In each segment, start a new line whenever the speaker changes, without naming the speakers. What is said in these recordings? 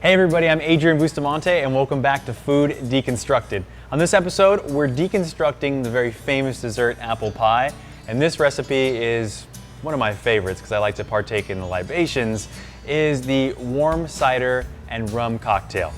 Hey everybody, I'm Adrian Bustamante and welcome back to Food Deconstructed. On this episode, we're deconstructing the very famous dessert apple pie, and this recipe is one of my favorites because I like to partake in the libations, is the warm cider and rum cocktail.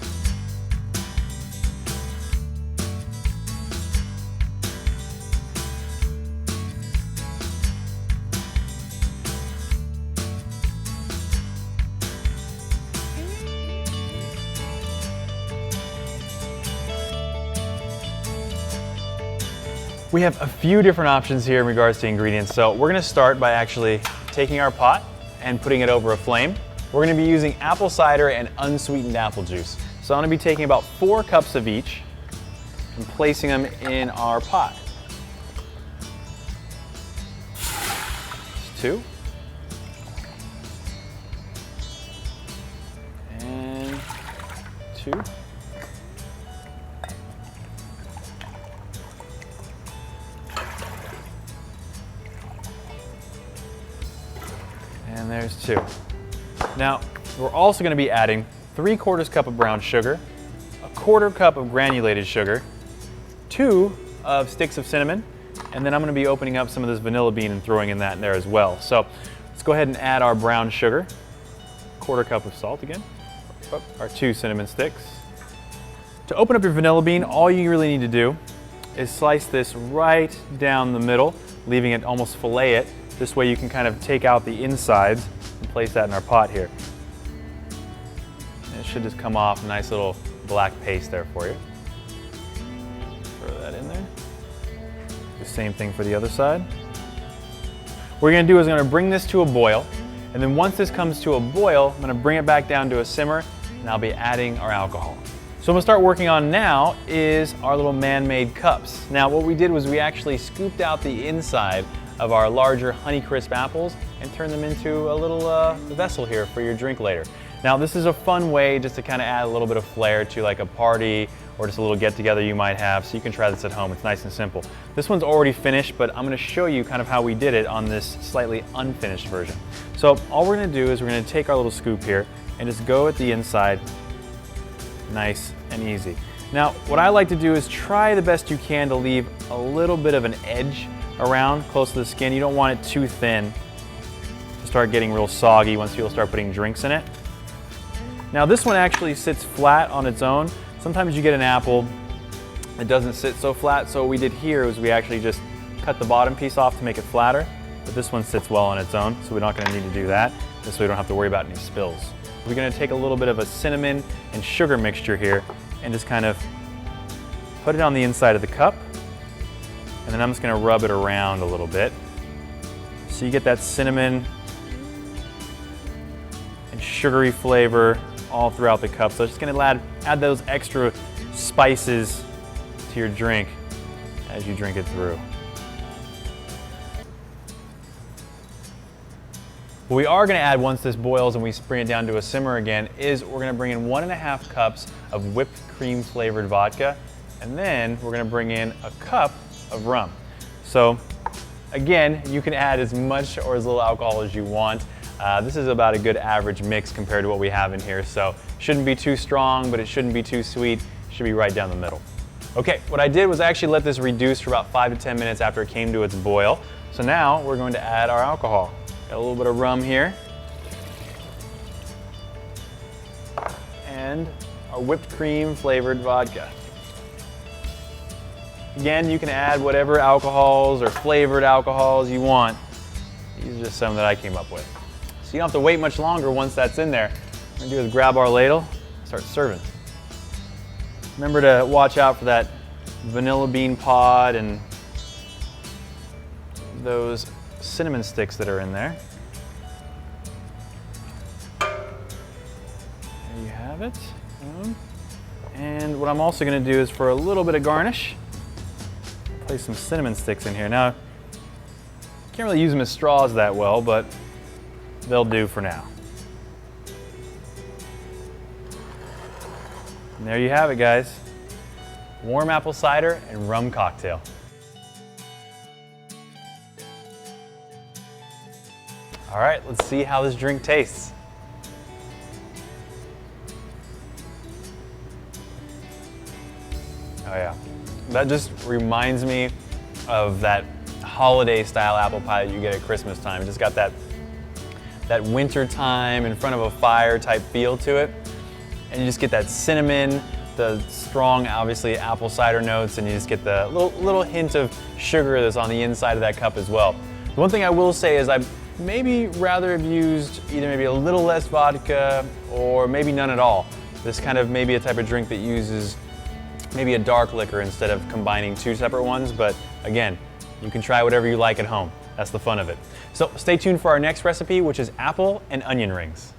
We have a few different options here in regards to ingredients. So we're gonna start by actually taking our pot and putting it over a flame. We're gonna be using apple cider and unsweetened apple juice. So I'm gonna be taking about 4 cups of each and placing them in our pot. 2. And 2. And there's 2. Now, we're also going to be adding 3/4 cup of brown sugar, 1/4 cup of granulated sugar, 2 of sticks of cinnamon, and then I'm going to be opening up some of this vanilla bean and throwing in that in there as well. So let's go ahead and add our brown sugar, 1/4 cup of salt again, our 2 cinnamon sticks. To open up your vanilla bean, all you really need to do is slice this right down the middle, leaving it almost fillet it. This way you can kind of take out the insides and place that in our pot here. And it should just come off a nice little black paste there for you. Throw that in there. The same thing for the other side. What we're gonna do is I'm gonna bring this to a boil, and then once this comes to a boil, I'm gonna bring it back down to a simmer, and I'll be adding our alcohol. So what I'm gonna start working on now is our little man-made cups. Now what we did was we actually scooped out the inside of our larger Honeycrisp apples and turn them into a little vessel here for your drink later. Now this is a fun way just to kind of add a little bit of flair to like a party or just a little get together you might have, so you can try this at home. It's nice and simple. This one's already finished, but I'm gonna show you kind of how we did it on this slightly unfinished version. So all we're gonna do is we're gonna take our little scoop here and just go at the inside, nice and easy. Now what I like to do is try the best you can to leave a little bit of an edge around close to the skin. You don't want it too thin to start getting real soggy once people start putting drinks in it. Now this one actually sits flat on its own. Sometimes you get an apple that doesn't sit so flat, so what we did here was we actually just cut the bottom piece off to make it flatter, but this one sits well on its own, so we're not going to need to do that. This way we don't have to worry about any spills. We're going to take a little bit of a cinnamon and sugar mixture here and just kind of put it on the inside of the cup. And then I'm just going to rub it around a little bit. So you get that cinnamon and sugary flavor all throughout the cup. So it's just going to add those extra spices to your drink as you drink it through. What we are going to add once this boils and we bring it down to a simmer again is we're going to bring in 1.5 cups of whipped cream flavored vodka. And then we're going to bring in a cup of rum. So again, you can add as much or as little alcohol as you want. This is about a good average mix compared to what we have in here. So it shouldn't be too strong, but it shouldn't be too sweet. It should be right down the middle. Okay, what I did was actually let this reduce for about 5 to 10 minutes after it came to its boil. So now we're going to add our alcohol. Got a little bit of rum here. And our whipped cream flavored vodka. Again, you can add whatever alcohols or flavored alcohols you want. These are just some that I came up with. So you don't have to wait much longer once that's in there. What we're gonna do is grab our ladle, start serving. Remember to watch out for that vanilla bean pod and those cinnamon sticks that are in there. There you have it. And what I'm also gonna do is for a little bit of garnish, place some cinnamon sticks in here. Now, can't really use them as straws that well, but they'll do for now. And there you have it, guys. Warm apple cider and rum cocktail. All right, let's see how this drink tastes. Oh yeah. That just reminds me of that holiday style apple pie that you get at Christmas time. It just got that winter time in front of a fire type feel to it. And you just get that cinnamon, the strong, obviously, apple cider notes, and you just get the little hint of sugar that's on the inside of that cup as well. The one thing I will say is I'd maybe rather have used either maybe a little less vodka or maybe none at all. This kind of maybe a type of drink that uses maybe a dark liquor instead of combining two separate ones, but again, you can try whatever you like at home. That's the fun of it. So stay tuned for our next recipe, which is apple and onion rings.